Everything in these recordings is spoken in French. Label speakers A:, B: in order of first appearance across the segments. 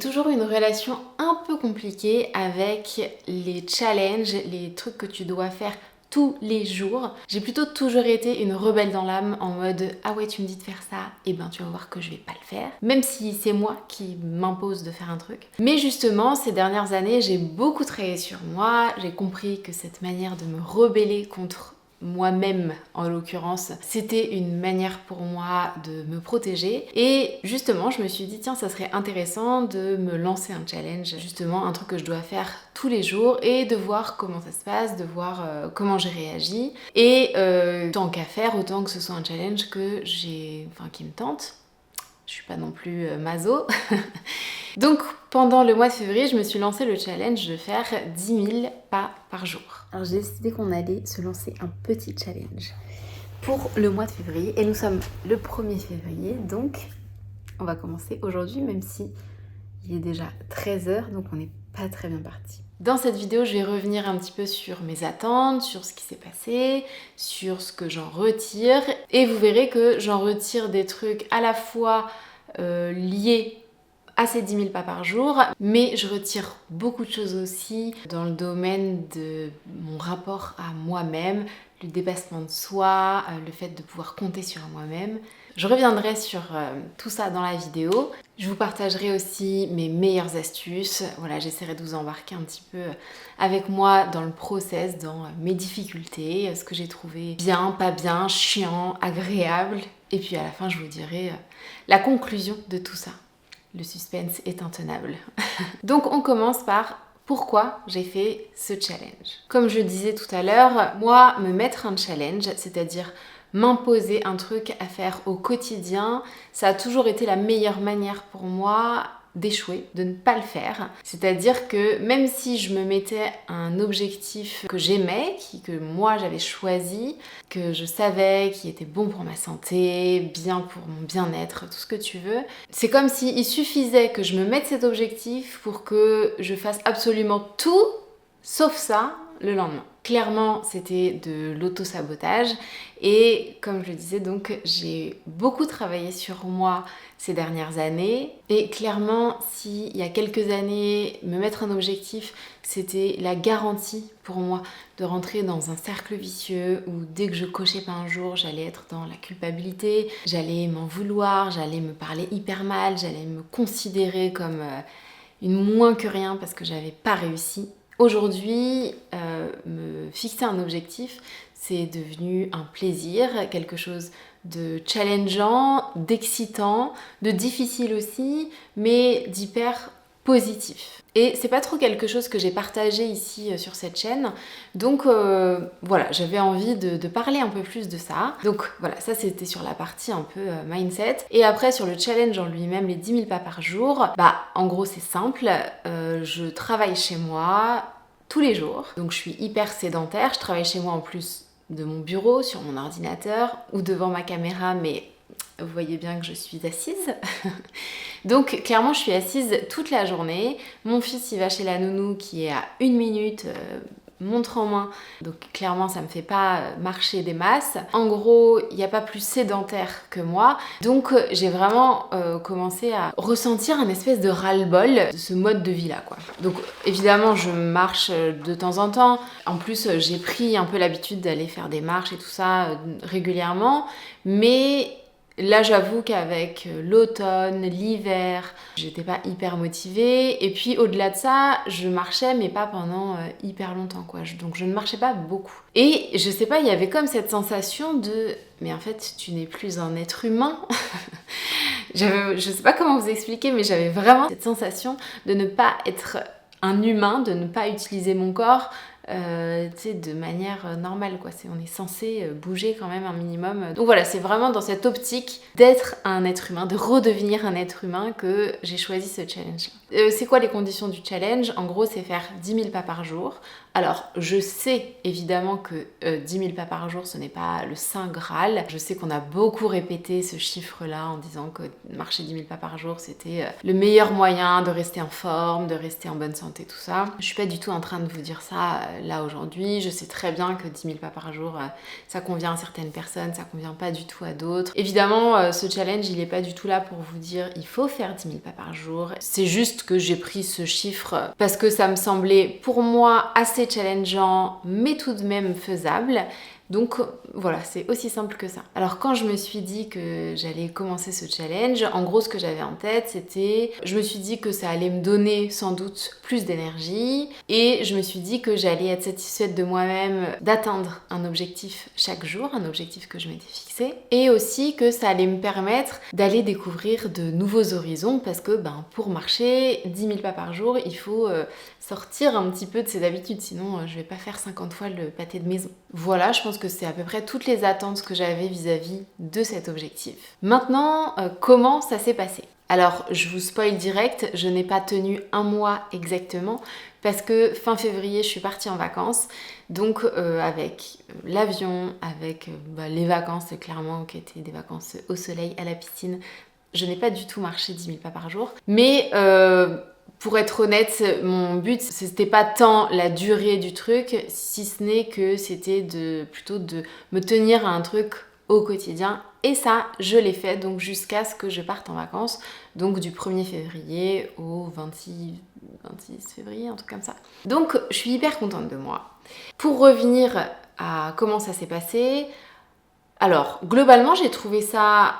A: toujours eu une relation un peu compliquée avec les challenges, les trucs que tu dois faire tous les jours. J'ai plutôt toujours été une rebelle dans l'âme en mode ah ouais tu me dis de faire ça, et ben tu vas voir que je vais pas le faire. Même si c'est moi qui m'impose de faire un truc. Mais justement ces dernières années j'ai beaucoup travaillé sur moi, j'ai compris que cette manière de me rebeller contre moi-même en l'occurrence, c'était une manière pour moi de me protéger et justement je me suis dit tiens ça serait intéressant de me lancer un challenge, justement un truc que je dois faire tous les jours et de voir comment ça se passe, de voir comment j'ai réagi et tant qu'à faire, autant que ce soit un challenge qui me tente. Je suis pas non plus maso. Donc pendant le mois de février, je me suis lancé le challenge de faire 10 000 pas par jour. Alors j'ai décidé qu'on allait se lancer un petit challenge pour le mois de février. Et nous sommes le 1er février, donc on va commencer aujourd'hui, même si il est déjà 13h, donc on n'est pas très bien parti. Dans cette vidéo, je vais revenir un petit peu sur mes attentes, sur ce qui s'est passé, sur ce que j'en retire. Et vous verrez que j'en retire des trucs à la fois liés à ces 10 000 pas par jour, mais je retire beaucoup de choses aussi dans le domaine de mon rapport à moi-même, le dépassement de soi, le fait de pouvoir compter sur moi-même. Je reviendrai sur tout ça dans la vidéo. Je vous partagerai aussi mes meilleures astuces. Voilà, j'essaierai de vous embarquer un petit peu avec moi dans le process, dans mes difficultés, ce que j'ai trouvé bien, pas bien, chiant, agréable. Et puis à la fin, je vous dirai la conclusion de tout ça. Le suspense est intenable. Donc on commence par pourquoi j'ai fait ce challenge. Comme je disais tout à l'heure, moi, me mettre un challenge, c'est-à-dire m'imposer un truc à faire au quotidien, ça a toujours été la meilleure manière pour moi d'échouer, de ne pas le faire. C'est-à-dire que même si je me mettais un objectif que j'aimais, que moi j'avais choisi, que je savais qui était bon pour ma santé, bien pour mon bien-être, tout ce que tu veux, c'est comme s'il suffisait que je me mette cet objectif pour que je fasse absolument tout, sauf ça, le lendemain. Clairement, c'était de l'auto-sabotage et comme je le disais, donc j'ai beaucoup travaillé sur moi ces dernières années et clairement, s'il y a quelques années, me mettre un objectif, c'était la garantie pour moi de rentrer dans un cercle vicieux où dès que je cochais pas un jour, j'allais être dans la culpabilité, j'allais m'en vouloir, j'allais me parler hyper mal, j'allais me considérer comme une moins que rien parce que j'avais pas réussi. Aujourd'hui, me fixer un objectif, c'est devenu un plaisir, quelque chose de challengeant, d'excitant, de difficile aussi, mais d'hyper positif. Et c'est pas trop quelque chose que j'ai partagé ici sur cette chaîne, donc voilà, j'avais envie de parler un peu plus de ça. Donc voilà, ça c'était sur la partie un peu mindset. Et après sur le challenge en lui-même, les 10 000 pas par jour, bah en gros c'est simple, je travaille chez moi tous les jours, donc je suis hyper sédentaire, je travaille chez moi en plus de mon bureau, sur mon ordinateur ou devant ma caméra, mais vous voyez bien que je suis assise. Donc clairement je suis assise toute la journée. Mon fils il va chez la nounou qui est à 1 minute, montre en main. Donc clairement ça me fait pas marcher des masses. En gros il n'y a pas plus sédentaire que moi. Donc j'ai vraiment commencé à ressentir un espèce de ras-le-bol de ce mode de vie là quoi. Donc évidemment je marche de temps en temps. En plus j'ai pris un peu l'habitude d'aller faire des marches et tout ça régulièrement. Mais là, j'avoue qu'avec l'automne, l'hiver, j'étais pas hyper motivée. Et puis, au-delà de ça, je marchais, mais pas pendant hyper longtemps, quoi. Donc, je ne marchais pas beaucoup. Et je sais pas, il y avait comme cette sensation de... Mais en fait, tu n'es plus un être humain. Je sais pas comment vous expliquer, mais j'avais vraiment cette sensation de ne pas être un humain, de ne pas utiliser mon corps de manière normale quoi. On est censé bouger quand même un minimum. Donc voilà, c'est vraiment dans cette optique d'être un être humain, de redevenir un être humain que j'ai choisi ce challenge. C'est quoi les conditions du challenge? En gros, c'est faire 10 000 pas par jour. Alors, je sais évidemment que 10 000 pas par jour, ce n'est pas le saint graal. Je sais qu'on a beaucoup répété ce chiffre-là en disant que marcher 10 000 pas par jour, c'était le meilleur moyen de rester en forme, de rester en bonne santé, tout ça. Je suis pas du tout en train de vous dire ça là aujourd'hui, je sais très bien que 10 000 pas par jour, ça convient à certaines personnes, ça convient pas du tout à d'autres. Évidemment, ce challenge, il est pas du tout là pour vous dire il faut faire 10 000 pas par jour. C'est juste que j'ai pris ce chiffre parce que ça me semblait pour moi assez challengeant, mais tout de même faisable. Donc voilà, c'est aussi simple que ça. Alors quand je me suis dit que j'allais commencer ce challenge, en gros ce que j'avais en tête c'était, je me suis dit que ça allait me donner sans doute plus d'énergie et je me suis dit que j'allais être satisfaite de moi-même d'atteindre un objectif chaque jour, un objectif que je m'étais fixé, et aussi que ça allait me permettre d'aller découvrir de nouveaux horizons parce que pour marcher 10 000 pas par jour, il faut sortir un petit peu de ses habitudes, sinon je vais pas faire 50 fois le pâté de maison. Voilà, je pense que c'est à peu près toutes les attentes que j'avais vis-à-vis de cet objectif. Maintenant, comment ça s'est passé ? Alors, je vous spoil direct, je n'ai pas tenu un mois exactement parce que fin février, je suis partie en vacances. Donc, avec l'avion, avec les vacances, clairement, qui étaient des vacances au soleil, à la piscine, je n'ai pas du tout marché 10 000 pas par jour. Mais pour être honnête, mon but, c'était pas tant la durée du truc, si ce n'est que c'était plutôt de me tenir à un truc au quotidien. Et ça, je l'ai fait donc jusqu'à ce que je parte en vacances, donc du 1er février au 26 février, un truc comme ça. Donc, je suis hyper contente de moi. Pour revenir à comment ça s'est passé, alors, globalement, j'ai trouvé ça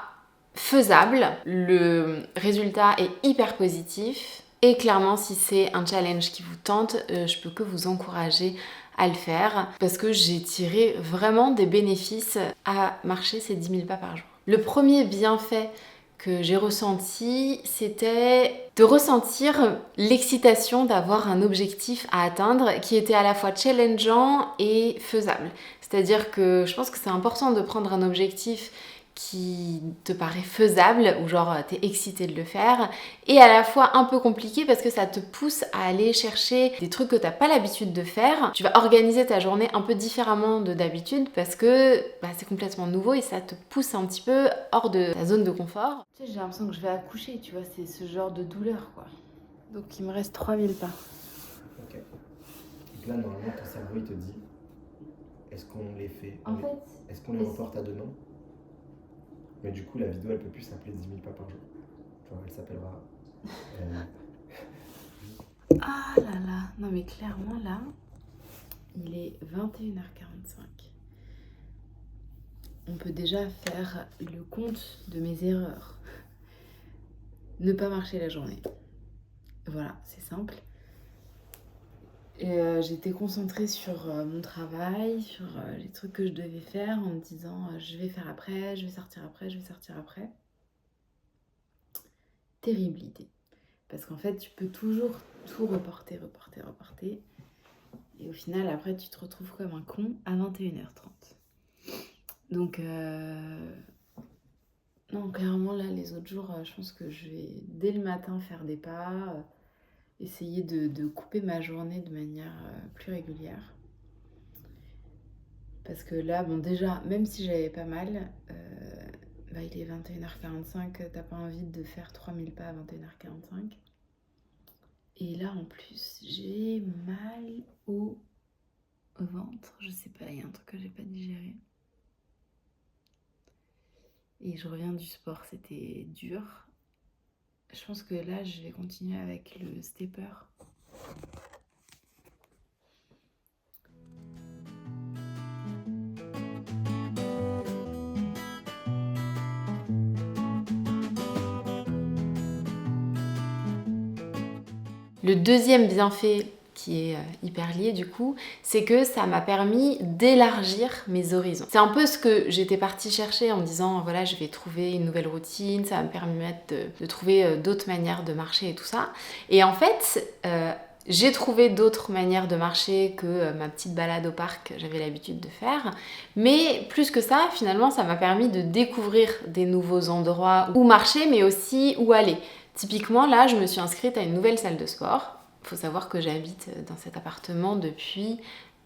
A: faisable. Le résultat est hyper positif. Et clairement, si c'est un challenge qui vous tente, je peux que vous encourager à le faire parce que j'ai tiré vraiment des bénéfices à marcher ces 10 000 pas par jour. Le premier bienfait que j'ai ressenti, c'était de ressentir l'excitation d'avoir un objectif à atteindre qui était à la fois challengeant et faisable. C'est-à-dire que je pense que c'est important de prendre un objectif qui te paraît faisable ou genre t'es excité de le faire et à la fois un peu compliqué parce que ça te pousse à aller chercher des trucs que t'as pas l'habitude de faire. Tu vas organiser ta journée un peu différemment de d'habitude parce que c'est complètement nouveau et ça te pousse un petit peu hors de ta zone de confort. Tu sais, j'ai l'impression que je vais accoucher, tu vois, c'est ce genre de douleur quoi. Donc il me reste 3000 pas.
B: Ok. Donc là normalement ton cerveau il te dit est-ce qu'on les fait est-ce qu'on les reporte à demain? Mais du coup, la vidéo, elle peut plus s'appeler 10 000 pas par jour. Genre, elle s'appellera...
A: Ah là là, non mais clairement là, il est 21h45. On peut déjà faire le compte de mes erreurs. Ne pas marcher la journée. Voilà, c'est simple. J'étais concentrée sur mon travail, sur les trucs que je devais faire en me disant je vais faire après, je vais sortir après, je vais sortir après. Terrible idée. Parce qu'en fait, tu peux toujours tout reporter. Et au final, après, tu te retrouves comme un con à 21h30. Donc, non, clairement, là, les autres jours, je pense que je vais, dès le matin, faire des pas, essayer de couper ma journée de manière plus régulière. Parce que là, bon, déjà, même si j'avais pas mal, il est 21h45, t'as pas envie de faire 3000 pas à 21h45. Et là, en plus, j'ai mal au ventre. Je sais pas, il y a un truc que j'ai pas digéré. Et je reviens du sport, c'était dur. Je pense que là, je vais continuer avec le stepper. Le deuxième bienfait qui est hyper lié du coup, c'est que ça m'a permis d'élargir mes horizons. C'est un peu ce que j'étais partie chercher en me disant voilà, je vais trouver une nouvelle routine, ça va me permettre de trouver d'autres manières de marcher et tout ça. Et en fait, j'ai trouvé d'autres manières de marcher que ma petite balade au parc que j'avais l'habitude de faire. Mais plus que ça, finalement, ça m'a permis de découvrir des nouveaux endroits où marcher, mais aussi où aller. Typiquement, là, je me suis inscrite à une nouvelle salle de sport. Il faut savoir que j'habite dans cet appartement depuis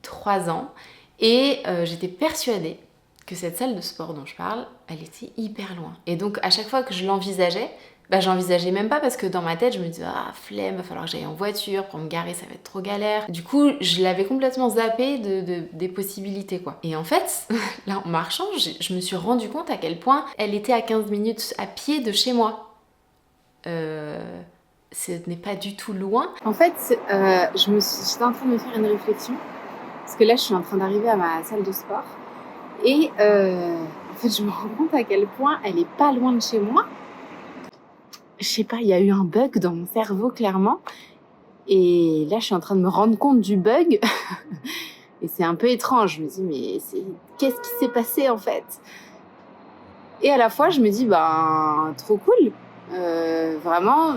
A: 3 ans et j'étais persuadée que cette salle de sport dont je parle, elle était hyper loin. Et donc, à chaque fois que je l'envisageais, Bah j'envisageais même pas parce que dans ma tête je me disais ah flemme, va falloir que j'aille en voiture, pour me garer ça va être trop galère. Du coup je l'avais complètement zappé des possibilités quoi. Et en fait, là en marchant, je me suis rendu compte à quel point elle était à 15 minutes à pied de chez moi. Ce n'est pas du tout loin. En fait, j'étais en train de me faire une réflexion parce que là je suis en train d'arriver à ma salle de sport et en fait je me rends compte à quel point elle est pas loin de chez moi. Je sais pas, il y a eu un bug dans mon cerveau clairement et là je suis en train de me rendre compte du bug et c'est un peu étrange. Je me dis mais qu'est-ce qui s'est passé en fait? Et à la fois je me dis ben trop cool, vraiment.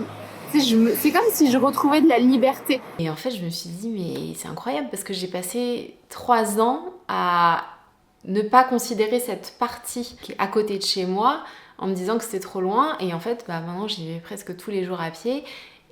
A: C'est comme si je retrouvais de la liberté. Et en fait, je me suis dit, mais c'est incroyable parce que j'ai passé 3 ans à ne pas considérer cette partie qui est à côté de chez moi en me disant que c'était trop loin. Et en fait, bah, maintenant, j'y vais presque tous les jours à pied.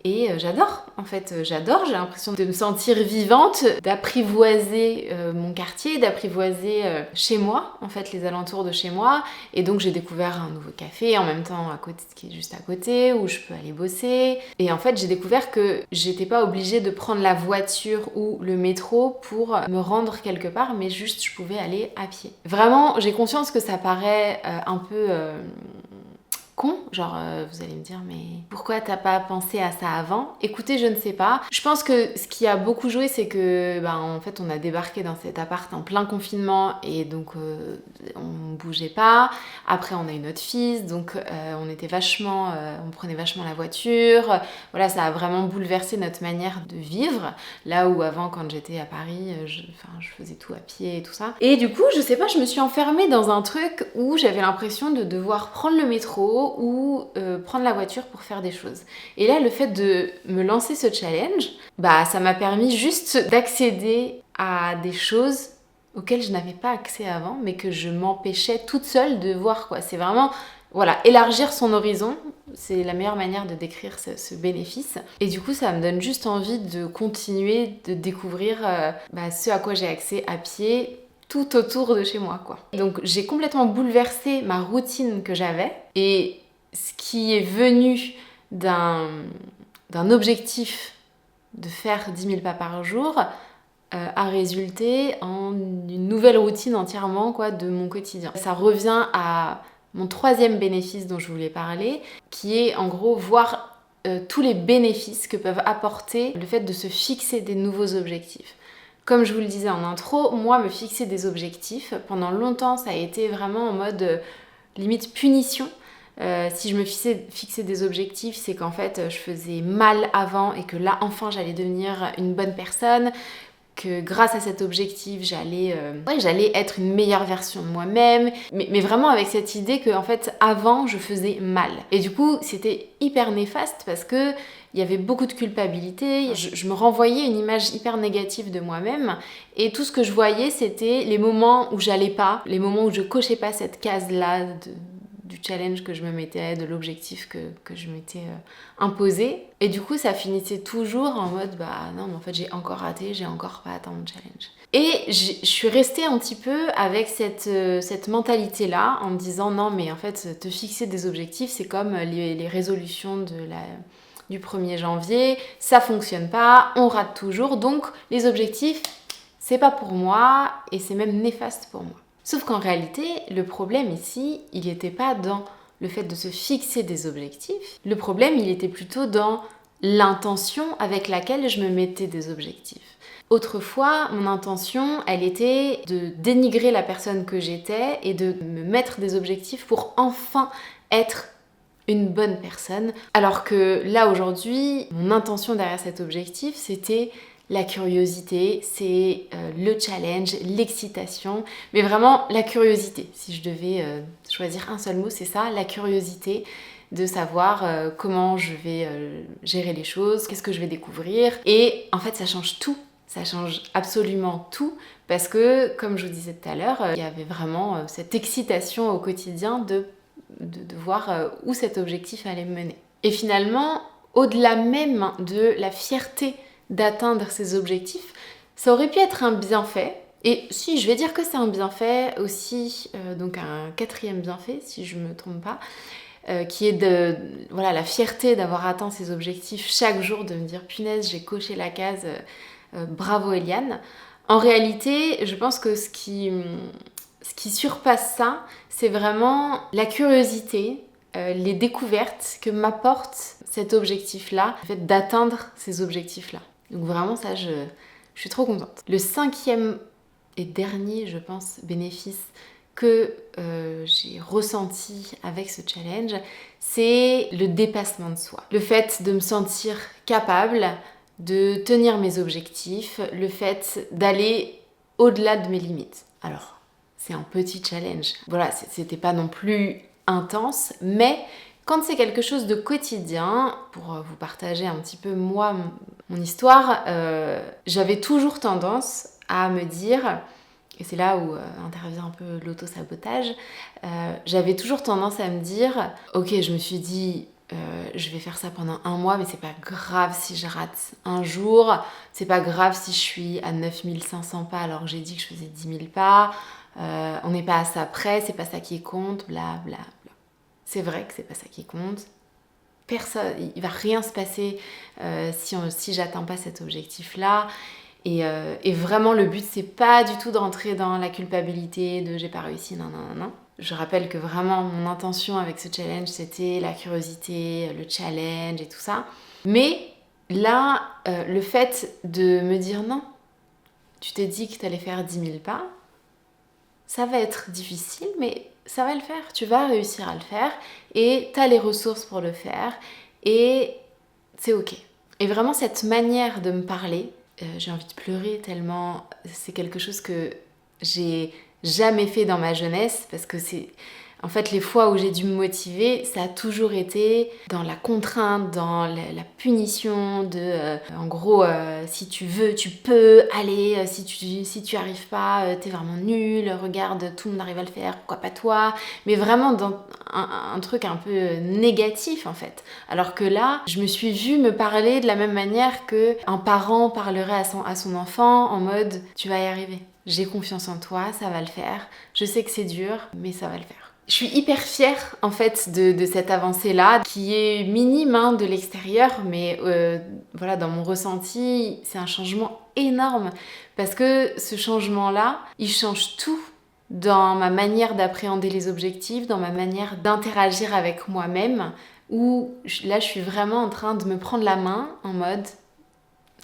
A: Et j'adore, en fait, j'adore, j'ai l'impression de me sentir vivante, d'apprivoiser mon quartier, d'apprivoiser chez moi, en fait, les alentours de chez moi. Et donc j'ai découvert un nouveau café en même temps à côté, qui est juste à côté, où je peux aller bosser. Et en fait, j'ai découvert que j'étais pas obligée de prendre la voiture ou le métro pour me rendre quelque part, mais juste je pouvais aller à pied. Vraiment, j'ai conscience que ça paraît un peu... con, genre vous allez me dire mais pourquoi t'as pas pensé à ça avant? Écoutez, je ne sais pas. Je pense que ce qui a beaucoup joué c'est que en fait on a débarqué dans cet appart en plein confinement et donc on bougeait pas. Après on a eu notre fils donc on était vachement, on prenait vachement la voiture. Voilà, ça a vraiment bouleversé notre manière de vivre. Là où avant quand j'étais à Paris, je faisais tout à pied et tout ça. Et du coup je sais pas, je me suis enfermée dans un truc où j'avais l'impression de devoir prendre le métro ou prendre la voiture pour faire des choses. Et là, le fait de me lancer ce challenge, ça m'a permis juste d'accéder à des choses auxquelles je n'avais pas accès avant, mais que je m'empêchais toute seule de voir quoi. C'est vraiment, voilà, élargir son horizon, c'est la meilleure manière de décrire ce bénéfice. Et du coup, ça me donne juste envie de continuer de découvrir ce à quoi j'ai accès à pied, tout autour de chez moi quoi. Donc j'ai complètement bouleversé ma routine que j'avais et ce qui est venu d'un objectif de faire 10 000 pas par jour a résulté en une nouvelle routine entièrement quoi, de mon quotidien. Ça revient à mon 3e bénéfice dont je voulais parler, qui est en gros voir tous les bénéfices que peuvent apporter le fait de se fixer des nouveaux objectifs. Comme je vous le disais en intro, moi me fixer des objectifs, pendant longtemps ça a été vraiment en mode limite punition. Si je me fixais des objectifs, c'est qu'en fait je faisais mal avant et que là enfin j'allais devenir une bonne personne, que grâce à cet objectif j'allais être une meilleure version de moi-même, mais vraiment avec cette idée que en fait avant je faisais mal. Et du coup c'était hyper néfaste parce que il y avait beaucoup de culpabilité, je me renvoyais une image hyper négative de moi-même et tout ce que je voyais c'était les moments où j'allais pas, les moments où je cochais pas cette case-là du challenge que je me mettais, de l'objectif que je m'étais imposé. Et du coup, ça finissait toujours en mode non, mais en fait, j'ai encore raté, j'ai encore pas atteint mon challenge. Et je suis restée un petit peu avec cette mentalité-là en me disant non, mais en fait, te fixer des objectifs, c'est comme les résolutions du 1er janvier, ça fonctionne pas, on rate toujours, donc les objectifs, c'est pas pour moi et c'est même néfaste pour moi. Sauf qu'en réalité, le problème ici, il n'était pas dans le fait de se fixer des objectifs. Le problème, il était plutôt dans l'intention avec laquelle je me mettais des objectifs. Autrefois, mon intention, elle était de dénigrer la personne que j'étais et de me mettre des objectifs pour enfin être une bonne personne. Alors que là, aujourd'hui, mon intention derrière cet objectif, c'était la curiosité, c'est le challenge, l'excitation, mais vraiment la curiosité. Si je devais choisir un seul mot, c'est ça, la curiosité de savoir comment je vais gérer les choses, qu'est-ce que je vais découvrir. Et en fait, ça change tout, ça change absolument tout, parce que, comme je vous disais tout à l'heure, il y avait vraiment cette excitation au quotidien de voir où cet objectif allait me mener. Et finalement, au-delà même de la fierté d'atteindre ces objectifs, ça aurait pu être un bienfait. Et si, je vais dire que c'est un bienfait aussi, donc un 4e bienfait, si je me trompe pas, qui est de voilà, la fierté d'avoir atteint ses objectifs chaque jour, de me dire punaise, j'ai coché la case, bravo Eliane. En réalité, je pense que ce qui surpasse ça, c'est vraiment la curiosité, les découvertes que m'apporte cet objectif-là, le fait d'atteindre ces objectifs-là. Donc vraiment ça, je suis trop contente. Le 5e et dernier, je pense, bénéfice que j'ai ressenti avec ce challenge, c'est le dépassement de soi. Le fait de me sentir capable de tenir mes objectifs, le fait d'aller au-delà de mes limites. Alors, c'est un petit challenge. Voilà, c'était pas non plus intense, mais quand c'est quelque chose de quotidien, pour vous partager un petit peu moi, mon histoire, j'avais toujours tendance à me dire, et c'est là où intervient un peu l'auto-sabotage, j'avais toujours tendance à me dire, ok, je me suis dit, je vais faire ça pendant 1 mois, mais c'est pas grave si je rate un jour, c'est pas grave si je suis à 9500 pas alors que j'ai dit que je faisais 10 000 pas, on n'est pas à ça près, c'est pas ça qui compte, bla bla bla. C'est vrai que c'est pas ça qui compte. Personne, il va rien se passer si j'atteins pas cet objectif-là. Et vraiment, le but, c'est pas du tout de rentrer dans la culpabilité de j'ai pas réussi, non, non, non, non. Je rappelle que vraiment, mon intention avec ce challenge, c'était la curiosité, le challenge et tout ça. Mais là, le fait de me dire non, tu t'es dit que t'allais faire 10 000 pas, ça va être difficile, mais ça va le faire. Tu vas réussir à le faire et t'as les ressources pour le faire et c'est ok. Et vraiment, cette manière de me parler, j'ai envie de pleurer tellement c'est quelque chose que j'ai jamais fait dans ma jeunesse, parce que c'est en fait les fois où j'ai dû me motiver, ça a toujours été dans la contrainte, dans la punition de en gros si tu veux tu peux, allez, si tu arrives pas, t'es vraiment nul, regarde tout le monde arrive à le faire, pourquoi pas toi, mais vraiment dans un truc un peu négatif en fait. Alors que là, je me suis vue me parler de la même manière qu'un parent parlerait à son enfant en mode tu vas y arriver. J'ai confiance en toi, ça va le faire. Je sais que c'est dur, mais ça va le faire. Je suis hyper fière en fait de cette avancée-là, qui est minime hein, de l'extérieur, mais voilà, dans mon ressenti, c'est un changement énorme. Parce que ce changement-là, il change tout dans ma manière d'appréhender les objectifs, dans ma manière d'interagir avec moi-même, où là je suis vraiment en train de me prendre la main en mode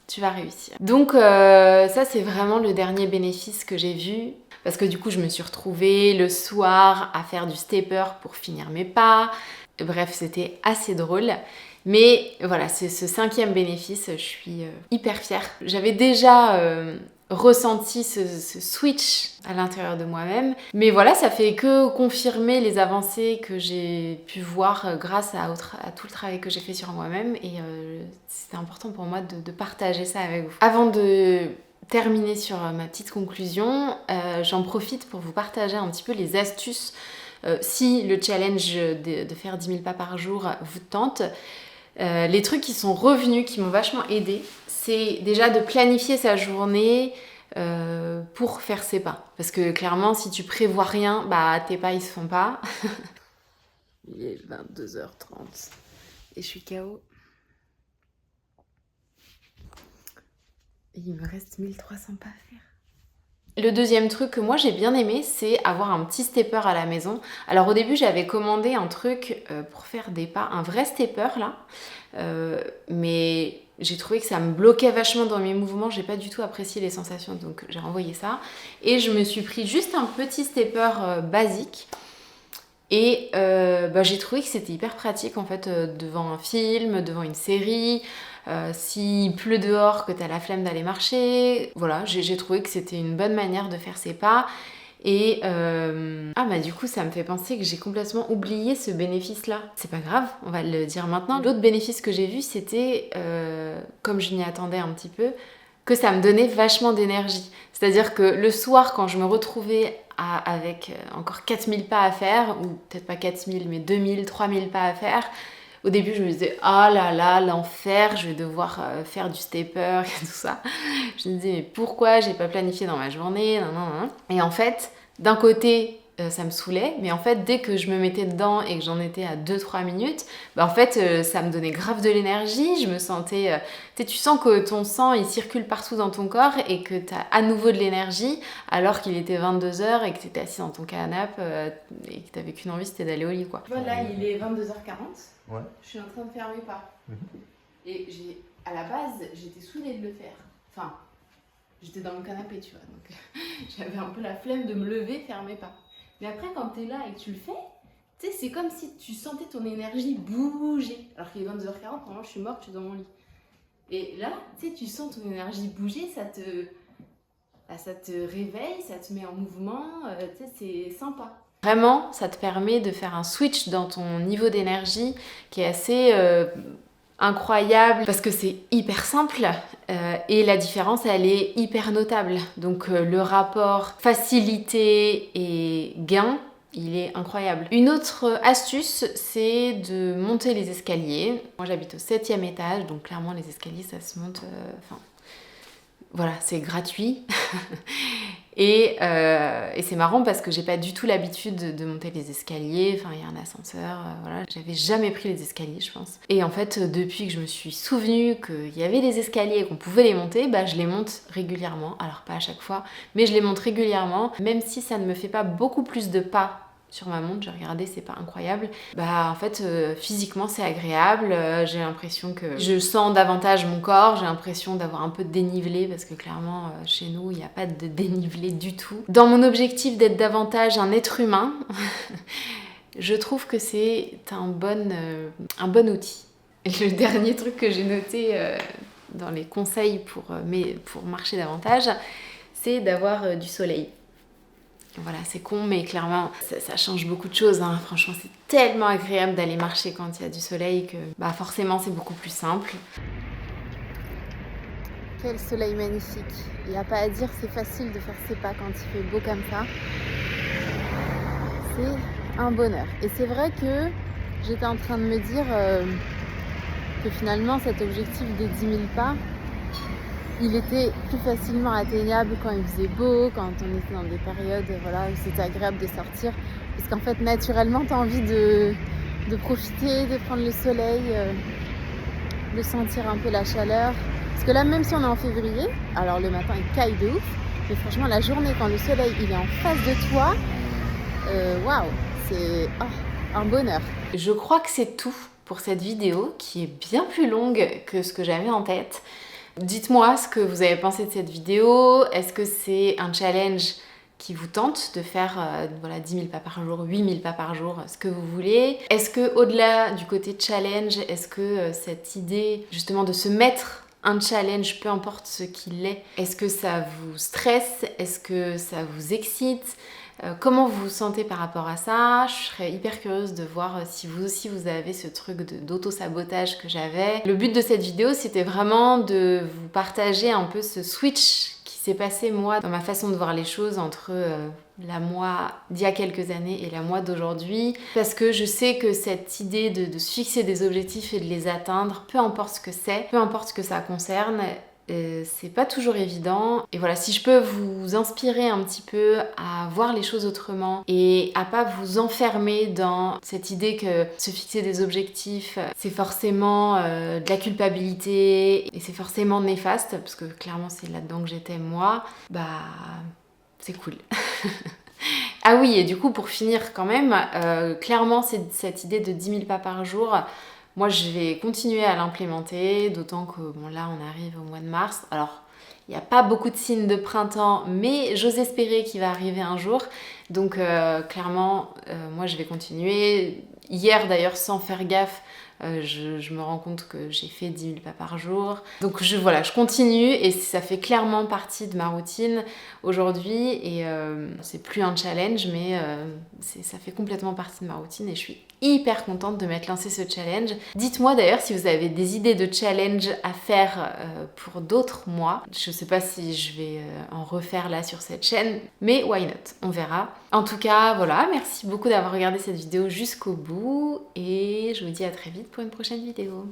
A: tu vas réussir. Donc ça c'est vraiment le dernier bénéfice que j'ai vu, parce que du coup je me suis retrouvée le soir à faire du stepper pour finir mes pas. Bref, c'était assez drôle. Mais voilà, c'est ce 5e bénéfice, je suis hyper fière. J'avais déjà ressenti ce switch à l'intérieur de moi-même. Mais voilà, ça fait que confirmer les avancées que j'ai pu voir grâce à tout le travail que j'ai fait sur moi-même. Et c'était important pour moi de partager ça avec vous. Avant de terminer sur ma petite conclusion, j'en profite pour vous partager un petit peu les astuces si le challenge de faire 10 000 pas par jour vous tente. Les trucs qui sont revenus, qui m'ont vachement aidée, c'est déjà de planifier sa journée pour faire ses pas. Parce que clairement, si tu prévois rien, bah tes pas ils se font pas. Il est 22h30 et je suis KO. Et il me reste 1300 pas à faire. Le deuxième truc que moi j'ai bien aimé, c'est avoir un petit stepper à la maison. Alors au début j'avais commandé un truc pour faire des pas, un vrai stepper là, mais j'ai trouvé que ça me bloquait vachement dans mes mouvements, j'ai pas du tout apprécié les sensations, donc j'ai renvoyé ça. Et je me suis pris juste un petit stepper basique. Et j'ai trouvé que c'était hyper pratique en fait devant un film, devant une série, s'il pleut dehors que t'as la flemme d'aller marcher. Voilà, j'ai trouvé que c'était une bonne manière de faire ses pas. Et du coup ça me fait penser que j'ai complètement oublié ce bénéfice-là. C'est pas grave, on va le dire maintenant. L'autre bénéfice que j'ai vu c'était, comme je m'y attendais un petit peu, que ça me donnait vachement d'énergie. C'est-à-dire que le soir quand je me retrouvais avec encore 4000 pas à faire, ou peut-être pas 4000 mais 2000, 3000 pas à faire, au début je me disais ah là là l'enfer, je vais devoir faire du stepper et tout ça. Je me disais mais pourquoi j'ai pas planifié dans ma journée, non. Et en fait d'un côté ça me saoulait, mais en fait dès que je me mettais dedans et que j'en étais à 2-3 minutes, bah en fait ça me donnait grave de l'énergie, je me sentais... tu sens que ton sang il circule partout dans ton corps et que tu as à nouveau de l'énergie alors qu'il était 22h et que tu étais assis dans ton canapé et que tu n'avais qu'une envie, c'était d'aller au lit quoi. Tu vois là il est 22h40, ouais. Je suis en train de faire mes pas. Et à la base j'étais saoulée de le faire, enfin j'étais dans mon canapé tu vois, donc j'avais un peu la flemme de me lever, faire mes pas. Mais après, quand tu es là et que tu le fais, tu sais, c'est comme si tu sentais ton énergie bouger. Alors qu'il est 22h40, normalement, je suis morte, je suis dans mon lit. Et là, tu sais, tu sens ton énergie bouger, ça te réveille, ça te met en mouvement, tu sais, c'est sympa. Vraiment, ça te permet de faire un switch dans ton niveau d'énergie qui est assez... incroyable parce que c'est hyper simple et la différence elle est hyper notable, donc le rapport facilité et gain il est incroyable. Une autre astuce c'est de monter les escaliers. Moi j'habite au 7e étage donc clairement les escaliers ça se monte, voilà c'est gratuit. Et c'est marrant parce que j'ai pas du tout l'habitude de monter les escaliers, enfin il y a un ascenseur, voilà, j'avais jamais pris les escaliers je pense. Et en fait depuis que je me suis souvenue qu'il y avait des escaliers et qu'on pouvait les monter, bah je les monte régulièrement, alors pas à chaque fois, mais je les monte régulièrement, même si ça ne me fait pas beaucoup plus de pas sur ma montre, j'ai regardé, c'est pas incroyable. Bah en fait physiquement c'est agréable, j'ai l'impression que je sens davantage mon corps, j'ai l'impression d'avoir un peu de dénivelé parce que clairement chez nous il n'y a pas de dénivelé du tout. Dans mon objectif d'être davantage un être humain, je trouve que c'est un bon outil. Et le dernier truc que j'ai noté dans les conseils pour marcher davantage, c'est d'avoir du soleil. Voilà, c'est con, mais clairement, ça change beaucoup de choses. Hein. Franchement, c'est tellement agréable d'aller marcher quand il y a du soleil que bah, forcément, c'est beaucoup plus simple. Quel soleil magnifique. Il n'y a pas à dire, c'est facile de faire ses pas quand il fait beau comme ça. C'est un bonheur. Et c'est vrai que j'étais en train de me dire que finalement, cet objectif des 10 000 pas, il était plus facilement atteignable quand il faisait beau, quand on était dans des périodes voilà, où c'était agréable de sortir. Parce qu'en fait, naturellement, tu as envie de profiter, de prendre le soleil, de sentir un peu la chaleur. Parce que là, même si on est en février, alors le matin, il caille de ouf, mais franchement, la journée, quand le soleil il est en face de toi, waouh, c'est un bonheur. Je crois que c'est tout pour cette vidéo, qui est bien plus longue que ce que j'avais en tête. Dites-moi ce que vous avez pensé de cette vidéo. Est-ce que c'est un challenge qui vous tente de faire voilà, 10 000 pas par jour, 8 000 pas par jour, ce que vous voulez? Est-ce que au-delà du côté challenge, est-ce que cette idée justement de se mettre un challenge, peu importe ce qu'il est que ça vous stresse? Est-ce que ça vous excite? Comment vous vous sentez par rapport à ça? Je serais hyper curieuse de voir si vous aussi vous avez ce truc d'auto-sabotage que j'avais. Le but de cette vidéo, c'était vraiment de vous partager un peu ce switch qui s'est passé moi dans ma façon de voir les choses entre la moi d'il y a quelques années et la moi d'aujourd'hui, parce que je sais que cette idée de se fixer des objectifs et de les atteindre, peu importe ce que c'est, peu importe ce que ça concerne, c'est pas toujours évident. Et voilà, si je peux vous inspirer un petit peu à voir les choses autrement et à pas vous enfermer dans cette idée que se fixer des objectifs c'est forcément de la culpabilité et c'est forcément néfaste, parce que clairement c'est là-dedans que j'étais moi, bah c'est cool. Ah oui, et du coup pour finir quand même, clairement cette idée de 10 000 pas par jour, moi je vais continuer à l'implémenter, d'autant que bon là on arrive au mois de mars. Alors il n'y a pas beaucoup de signes de printemps, mais j'ose espérer qu'il va arriver un jour. Donc clairement moi je vais continuer. Hier d'ailleurs sans faire gaffe, je me rends compte que j'ai fait 10 000 pas par jour. Donc voilà, je continue et ça fait clairement partie de ma routine aujourd'hui. Et c'est plus un challenge, mais ça fait complètement partie de ma routine et je suis hyper contente de m'être lancé ce challenge. Dites-moi d'ailleurs si vous avez des idées de challenge à faire pour d'autres mois. Je sais pas si je vais en refaire là sur cette chaîne, mais why not? On verra. En tout cas, voilà, merci beaucoup d'avoir regardé cette vidéo jusqu'au bout et je vous dis à très vite pour une prochaine vidéo.